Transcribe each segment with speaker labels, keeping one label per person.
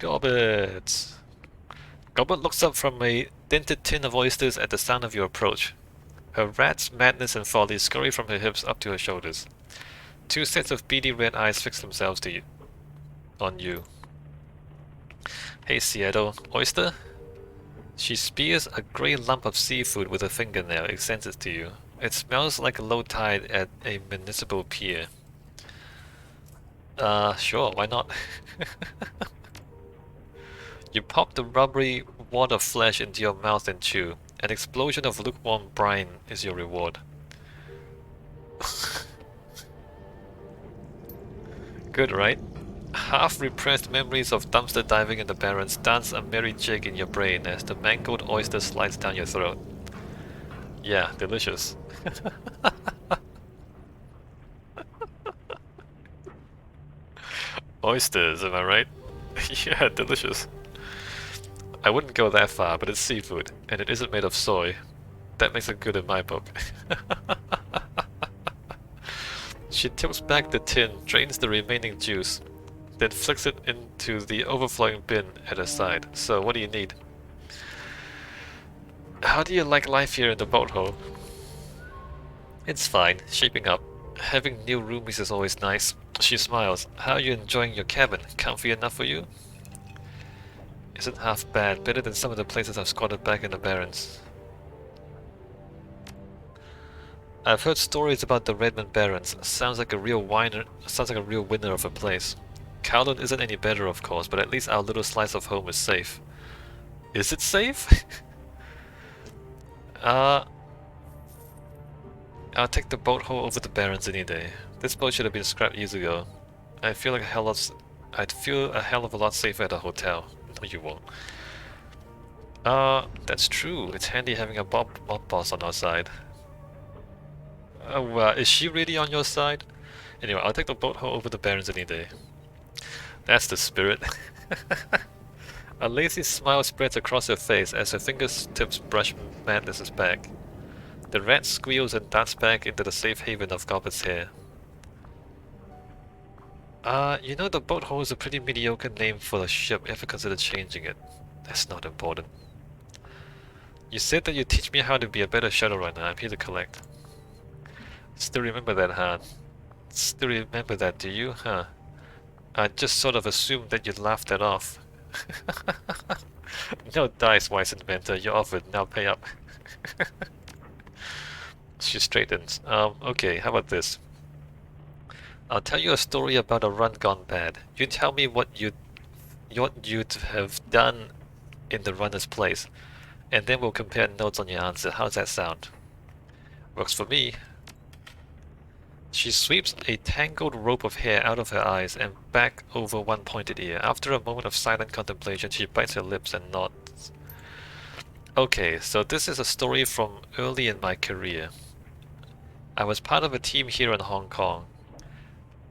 Speaker 1: Gobbet! Gobbet looks up from a dented tin of oysters at the sound of your approach. Her rat's madness and folly scurry from her hips up to her shoulders. Two sets of beady red eyes fix themselves on you. Hey Seattle, oyster? She spears a grey lump of seafood with a fingernail, extends it to you. It smells like a low tide at a municipal pier. Sure, why not? You pop the rubbery wad of flesh into your mouth and chew. An explosion of lukewarm brine is your reward. Good, right? Half-repressed memories of dumpster diving in the Barrens dance a merry jig in your brain as the mangled oyster slides down your throat. Yeah, delicious. Oysters, am I right? Yeah, delicious. I wouldn't go that far, but it's seafood, and it isn't made of soy. That makes it good in my book. She tips back the tin, drains the remaining juice, then flicks it into the overflowing bin at her side. So, what do you need? How do you like life here in the boat hole? It's fine, shaping up. Having new roomies is always nice. She smiles. How are you enjoying your cabin? Comfy enough for you? Isn't half bad. Better than some of the places I've squatted back in the Barrens. I've heard stories about the Redmond Barrens. Sounds like a real winner of a place. Kowloon isn't any better, of course, but at least our little slice of home is safe. Is it safe? I'll take the boat hole over the Barrens any day. This boat should have been scrapped years ago. I'd feel a hell of a lot safer at a hotel. No, you won't. That's true. It's handy having a mob boss on our side. Is she really on your side? Anyway, I'll take the boat hole over the Barrens any day. That's the spirit. A lazy smile spreads across her face as her fingertips brush Madness's back. The rat squeals and darts back into the safe haven of Gobbet's hair. You know the boat hole is a pretty mediocre name for the ship. Ever consider changing it? That's not important. You said that you'd teach me how to be a better Shadowrunner. I'm here to collect. Still remember that, huh? Still remember that, do you, huh? I just sort of assumed that you'd laugh that off. No dice, wise inventor. You're offered. Now pay up. She straightens. Okay, how about this? I'll tell you a story about a run gone bad. You tell me what you'd have done in the runner's place, and then we'll compare notes on your answer. How's that sound? Works for me. She sweeps a tangled rope of hair out of her eyes and back over one pointed ear. After a moment of silent contemplation, she bites her lips and nods. Okay, so this is a story from early in my career. I was part of a team here in Hong Kong,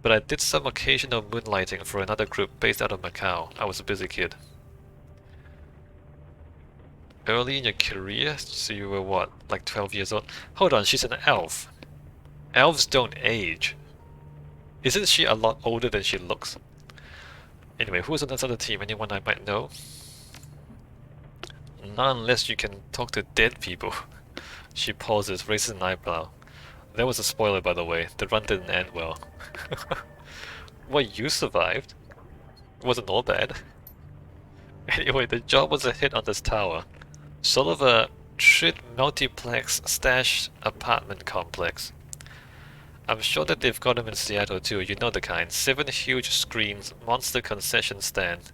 Speaker 1: but I did some occasional moonlighting for another group based out of Macau. I was a busy kid. Early in your career? So you were what, like 12 years old? Hold on, she's an elf. Elves don't age. Isn't she a lot older than she looks? Anyway, who was on that other team? Anyone I might know? Not unless you can talk to dead people. She pauses, raises an eyebrow. That was a spoiler, by the way. The run didn't end well. What, you survived? It wasn't all bad. Anyway, the job was a hit on this tower. Sort of a Trid multiplex stash apartment complex. I'm sure that they've got them in Seattle too, you know the kind. 7 huge screens, monster concession stand,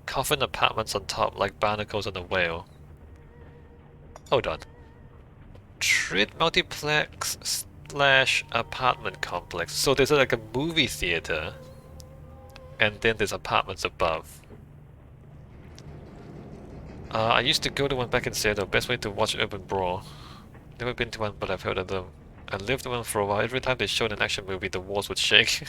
Speaker 1: coffin apartments on top like barnacles on a whale. Hold on. Trid multiplex slash apartment complex. So there's like a movie theater, and then there's apartments above. I used to go to one back in Seattle. Best way to watch Urban Brawl. Never been to one, but I've heard of them. I lived in one for a while. Every time they showed an action movie, the walls would shake.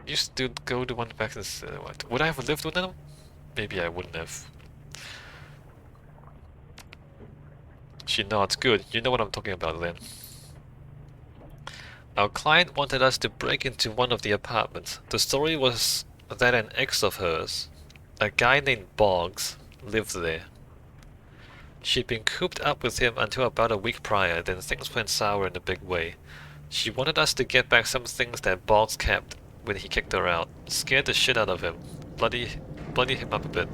Speaker 1: Used to go to one back in Seattle. Would I have lived with them? Maybe I wouldn't have. She nods. Good. You know what I'm talking about then. Our client wanted us to break into one of the apartments. The story was that an ex of hers, a guy named Boggs, lived there. She'd been cooped up with him until about a week prior, then things went sour in a big way. She wanted us to get back some things that Boggs kept when he kicked her out. Scared the shit out of him. Bloody him up a bit.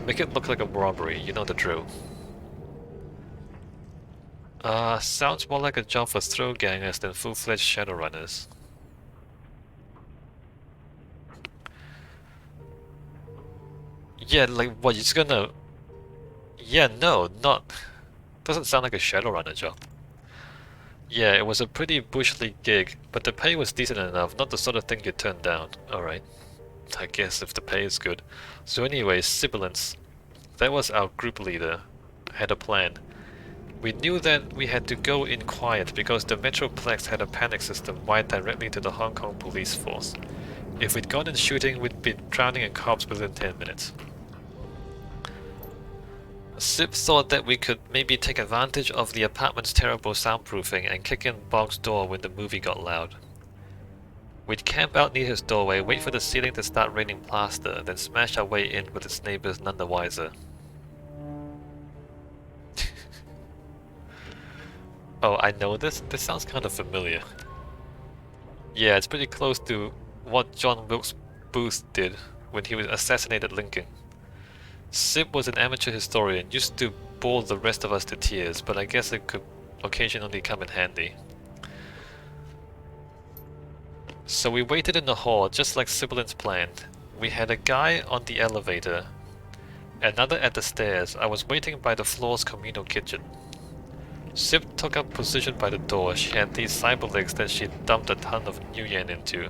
Speaker 1: Make it look like a robbery, you know the drill. Sounds more like a job for throw gangers than full-fledged Shadowrunners. Yeah, like what, you're just gonna... Yeah, no, not... Doesn't sound like a Shadowrunner job. Yeah, it was a pretty bush league gig, but the pay was decent enough, not the sort of thing you'd turn down. Alright, I guess if the pay is good. So anyway, Sibilance, that was our group leader, had a plan. We knew that we had to go in quiet because the Metroplex had a panic system wired directly to the Hong Kong police force. If we'd gone in shooting, we'd be drowning in cops within 10 minutes. Sip thought that we could maybe take advantage of the apartment's terrible soundproofing and kick in Bog's door when the movie got loud. We'd camp out near his doorway, wait for the ceiling to start raining plaster, then smash our way in with its neighbors none the wiser. Oh, I know this? This sounds kind of familiar. Yeah, it's pretty close to what John Wilkes Booth did when he assassinated Lincoln. Sip was an amateur historian, used to bore the rest of us to tears, but I guess it could occasionally come in handy. So we waited in the hall, just like Sibilance planned. We had a guy on the elevator, another at the stairs. I was waiting by the floor's communal kitchen. Sip took up position by the door. She had these cyber legs that she dumped a ton of new yen into.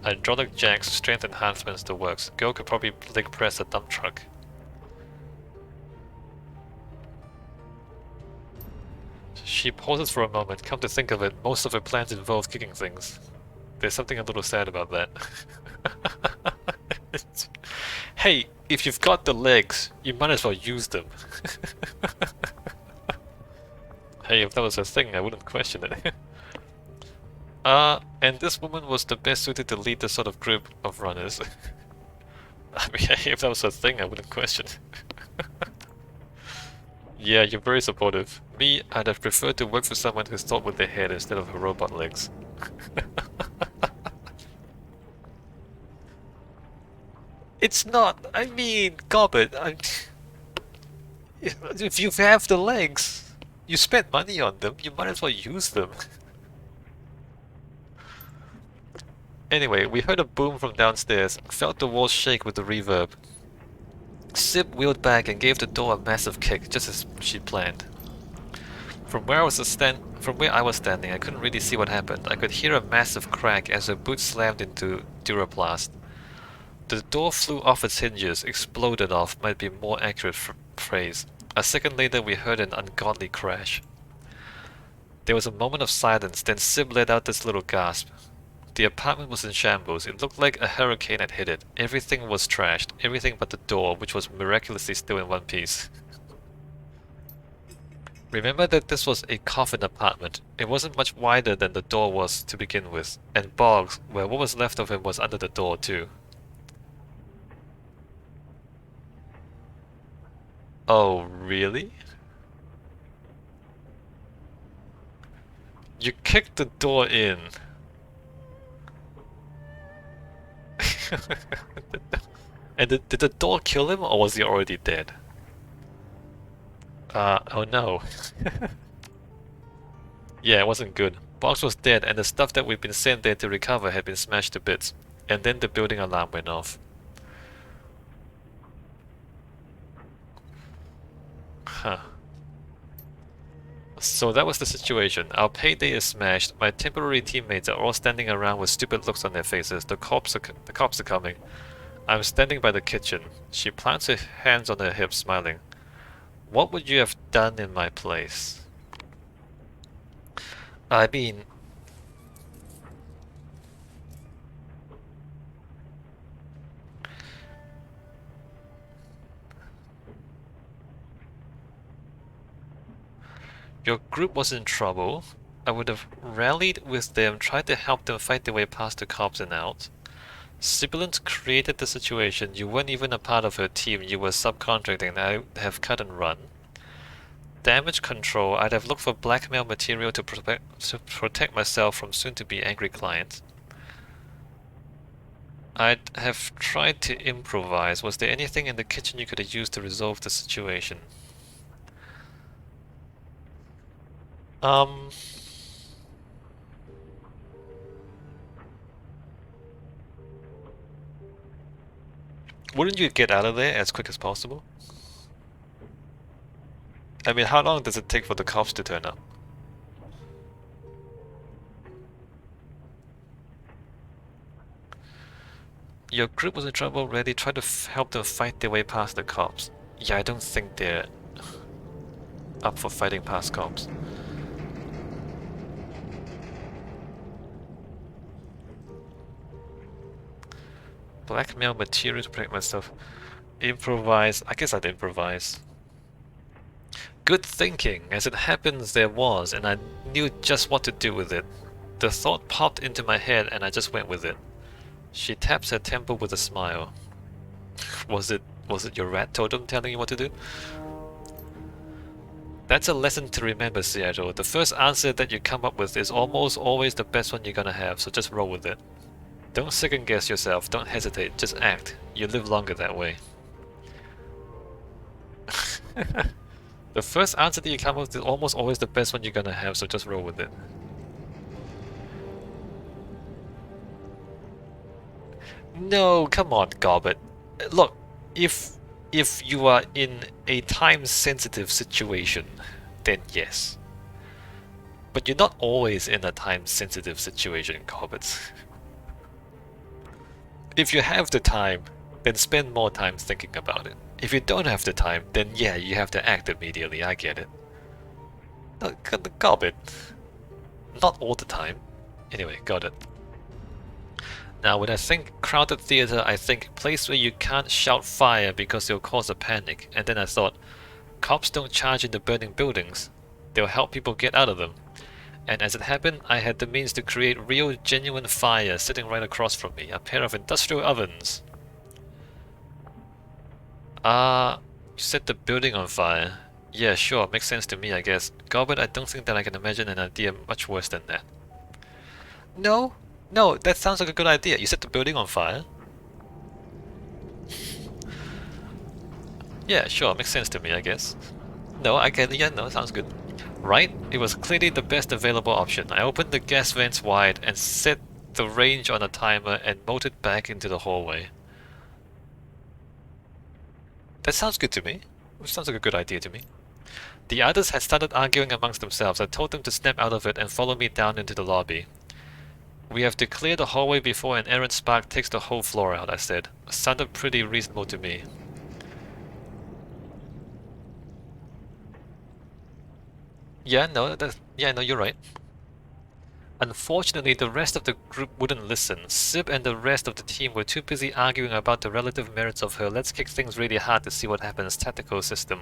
Speaker 1: Hydraulic jacks, strength enhancements, the works. Girl could probably leg press a dump truck. She pauses for a moment. Come to think of it, most of her plans involve kicking things. There's something a little sad about that. Hey, if you've got the legs, you might as well use them. Hey, if that was a thing, I wouldn't question it. And this woman was the best suited to lead this sort of group of runners. I mean, hey, if that was a thing, I wouldn't question it. Yeah, you're very supportive. Me, I'd have preferred to work for someone who's thought with their head instead of her robot legs. It's not! I mean, Gobbet, if you have the legs, you spent money on them, you might as well use them. Anyway, we heard a boom from downstairs, felt the walls shake with the reverb. Sip wheeled back and gave the door a massive kick, just as she planned. From where I was standing, I couldn't really see what happened. I could hear a massive crack as her boot slammed into Duraplast. The door flew off its hinges, exploded off, might be more accurate phrase. A second later, we heard an ungodly crash. There was a moment of silence, then Sib let out this little gasp. The apartment was in shambles. It looked like a hurricane had hit it. Everything was trashed, everything but the door, which was miraculously still in one piece. Remember that this was a coffin apartment. It wasn't much wider than the door was to begin with, and Boggs, well, what was left of him was under the door too. Oh, really? You kicked the door in. And did the door kill him, or was he already dead? Oh no. Yeah, it wasn't good. Boggs was dead, and the stuff that we'd been sent there to recover had been smashed to bits. And then the building alarm went off. Huh. So that was the situation. Our payday is smashed. My temporary teammates are all standing around with stupid looks on their faces. The cops are coming. I'm standing by the kitchen. She plants her hands on her hips, smiling. What would you have done in my place? I mean... Your group was in trouble. I would have rallied with them, tried to help them fight their way past the cops and out. Sibilant created the situation. You weren't even a part of her team. You were subcontracting, and I have cut and run. Damage control. I'd have looked for blackmail material to protect myself from soon-to-be angry clients. I'd have tried to improvise. Was there anything in the kitchen you could have used to resolve the situation? Wouldn't you get out of there as quick as possible? I mean, how long does it take for the cops to turn up? Your group was in trouble already. Try to help them fight their way past the cops. Yeah, I don't think they're up for fighting past cops. Blackmail material to protect myself. Improvise. I guess I'd improvise. Good thinking. As it happens, there was, and I knew just what to do with it. The thought popped into my head, and I just went with it. She taps her temple with a smile. Was it your rat totem telling you what to do? That's a lesson to remember, Seattle. The first answer that you come up with is almost always the best one you're gonna have, so just roll with it. Don't second guess yourself, don't hesitate, just act. You live longer that way. The first answer that you come up with is almost always the best one you're gonna have, so just roll with it. No, come on, Gobbet. Look, if you are in a time-sensitive situation, then yes. But you're not always in a time-sensitive situation, Gobbet. If you have the time, then spend more time thinking about it. If you don't have the time, then yeah, you have to act immediately, I get it. No, Gobbet. Not all the time. Anyway, got it. Now, when I think crowded theater, I think place where you can't shout fire because it'll cause a panic. And then I thought, cops don't charge into burning buildings. They'll help people get out of them. And as it happened, I had the means to create real, genuine fire sitting right across from me. A pair of industrial ovens. You set the building on fire. Yeah, sure, makes sense to me, I guess. Gobbet, I don't think that I can imagine an idea much worse than that. No, that sounds like a good idea. You set the building on fire? Yeah, sure, makes sense to me, I guess. No, I get it. Yeah, no, sounds good. Right? It was clearly the best available option. I opened the gas vents wide and set the range on a timer and motored back into the hallway. That sounds good to me. It sounds like a good idea to me. The others had started arguing amongst themselves. I told them to snap out of it and follow me down into the lobby. We have to clear the hallway before an errant spark takes the whole floor out, I said. Sounded pretty reasonable to me. Yeah, no, you're right. Unfortunately, the rest of the group wouldn't listen. Sib and the rest of the team were too busy arguing about the relative merits of her let's kick things really hard to see what happens tactical system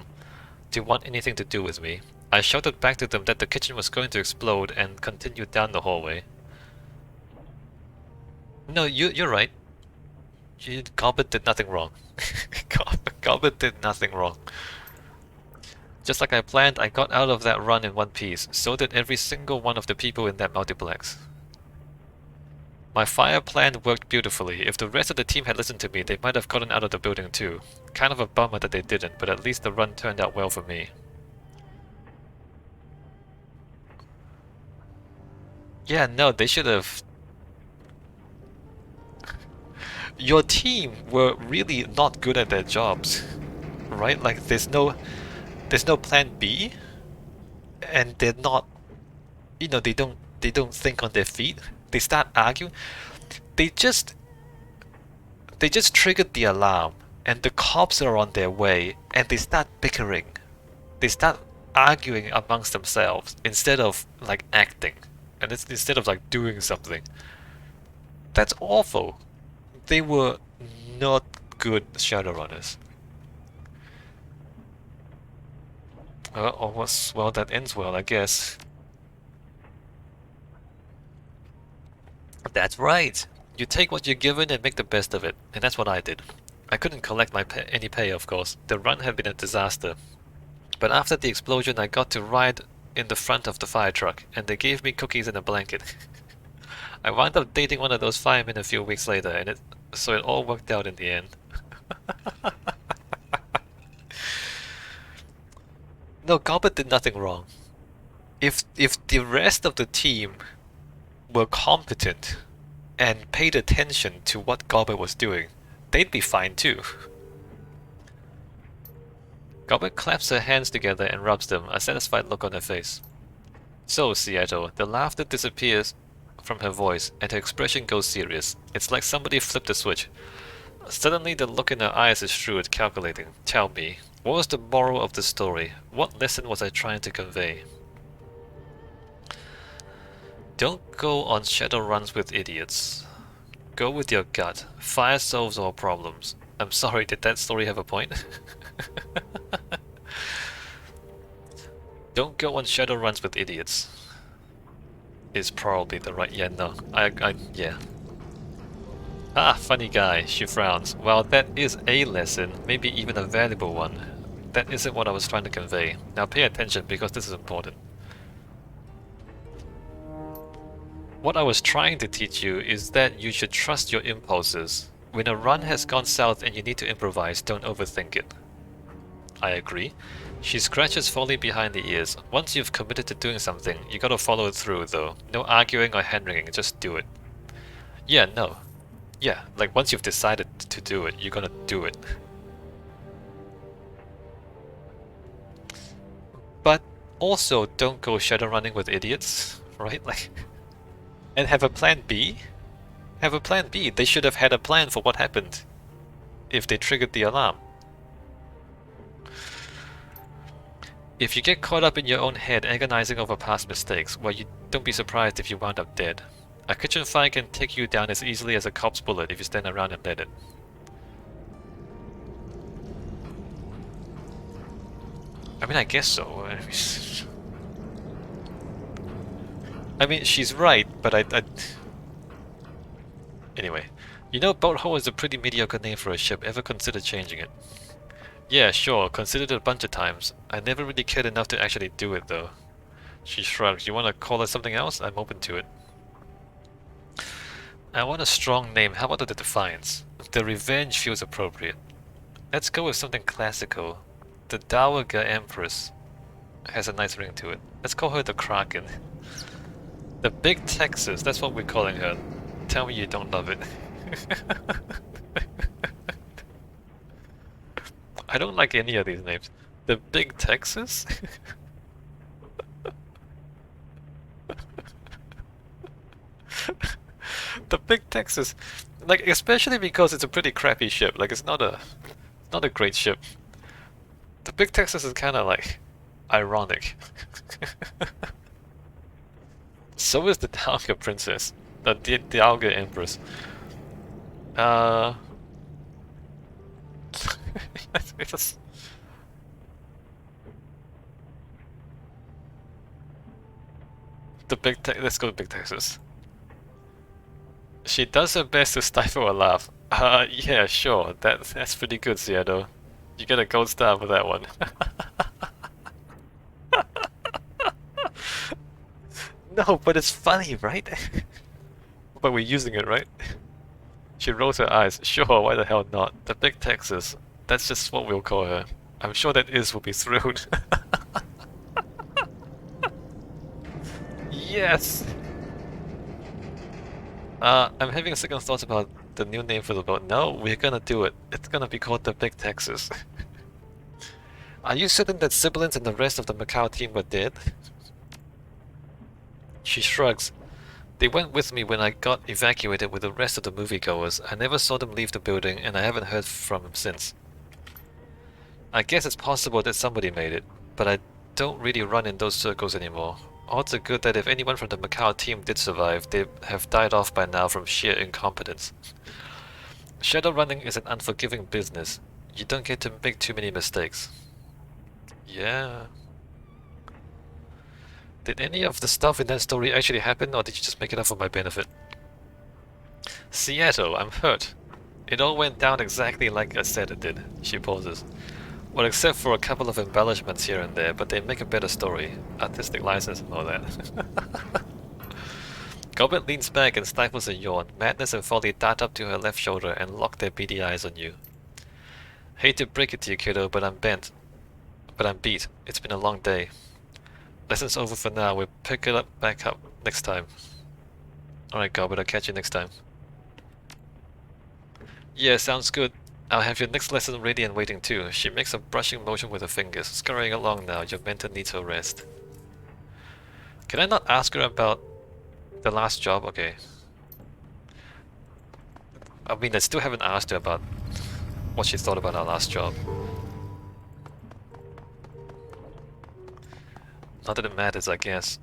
Speaker 1: to want anything to do with me. I shouted back to them that the kitchen was going to explode and continued down the hallway. No, you're right. Gobbet did nothing wrong. Gobbet did nothing wrong. Just like I planned, I got out of that run in one piece. So did every single one of the people in that multiplex. My fire plan worked beautifully. If the rest of the team had listened to me, they might have gotten out of the building too. Kind of a bummer that they didn't, but at least the run turned out well for me. Yeah, no, they should have... Your team were really not good at their jobs, right? Like, there's no plan B, and they're not, they don't think on their feet. They start arguing. They just triggered the alarm, and the cops are on their way, and they start bickering. They start arguing amongst themselves instead of like acting, and instead of like doing something. That's awful. They were not good Shadowrunners. Well, that ends well, I guess. That's right. You take what you're given and make the best of it, and that's what I did. I couldn't collect any pay, of course. The run had been a disaster. But after the explosion, I got to ride in the front of the fire truck, and they gave me cookies and a blanket. I wound up dating one of those firemen a few weeks later, so it all worked out in the end. No, Gobbet did nothing wrong. If the rest of the team were competent and paid attention to what Gobbet was doing, they'd be fine too. Gobbet claps her hands together and rubs them, a satisfied look on her face. So, Seattle, the laughter disappears from her voice and her expression goes serious. It's like somebody flipped a switch. Suddenly the look in her eyes is shrewd, calculating. Tell me, what was the moral of the story? What lesson was I trying to convey? Don't go on Shadowruns with idiots. Go with your gut. Fire solves all problems. I'm sorry, did that story have a point? Don't go on Shadowruns with idiots. Is probably the right... Yeah, no. Yeah. Ah, funny guy. She frowns. Well, that is a lesson, maybe even a valuable one. That isn't what I was trying to convey. Now pay attention because this is important. What I was trying to teach you is that you should trust your impulses. When a run has gone south and you need to improvise, don't overthink it. I agree. She scratches Foley behind the ears. Once you've committed to doing something, you gotta follow it through though. No arguing or hand-wringing, just do it. Yeah, no. Yeah, like once you've decided to do it, you're gonna do it. But also don't go shadowrunning with idiots, right? Like, and have a plan B? Have a plan B. They should have had a plan for what happened if they triggered the alarm. If you get caught up in your own head agonizing over past mistakes, well, you don't be surprised if you wound up dead. A kitchen fire can take you down as easily as a cop's bullet if you stand around and let it. I mean, I guess so. I mean, she's right, but Anyway, you know, Boathole is a pretty mediocre name for a ship. Ever consider changing it? Yeah, sure, considered it a bunch of times. I never really cared enough to actually do it, though. She shrugs. You want to call it something else? I'm open to it. I want a strong name. How about the Defiance? The Revenge feels appropriate. Let's go with something classical. The Dowager Empress has a nice ring to it. Let's call her the Kraken. The Big Texas, that's what we're calling her. Tell me you don't love it. I don't like any of these names. The Big Texas? The Big Texas. Like, especially because it's a pretty crappy ship. Like, it's not a great ship. The Big Texas is kind of like ironic. So is the Dowager Princess. The Dowager Empress. It's let's go to Big Texas. She does her best to stifle a laugh. Yeah, sure. That's pretty good, Seattle. You get a gold star for that one. No, but it's funny, right? But we're using it, right? She rolls her eyes. Sure, why the hell not? The Big Texas. That's just what we'll call her. I'm sure that Iz will be thrilled. Yes! I'm having a second thought about the new name for the boat. No, we're gonna do it. It's gonna be called the Big Texas. Are you certain that siblings and the rest of the Macau team were dead? She shrugs. They went with me when I got evacuated with the rest of the moviegoers. I never saw them leave the building, and I haven't heard from them since. I guess it's possible that somebody made it, but I don't really run in those circles anymore. Odds are good that if anyone from the Macau team did survive, they have died off by now from sheer incompetence. Shadowrunning is an unforgiving business. You don't get to make too many mistakes. Yeah. Did any of the stuff in that story actually happen, or did you just make it up for my benefit? Seattle, I'm hurt. It all went down exactly like I said it did. She pauses. Well, except for a couple of embellishments here and there, but they make a better story. Artistic license and all that. Gobbet leans back and stifles a yawn. Madness and folly dart up to her left shoulder and lock their beady eyes on you. Hate to break it to you, kiddo, but I'm bent. But I'm beat. It's been a long day. Lesson's over for now. We'll pick it back up next time. Alright, Gobbet, I'll catch you next time. Yeah, sounds good. I'll have your next lesson ready and waiting too. She makes a brushing motion with her fingers. Scurrying along now, your mentor needs her rest. Can I not ask her about the last job? Okay. I mean, I still haven't asked her about what she thought about our last job. Not that it matters, I guess.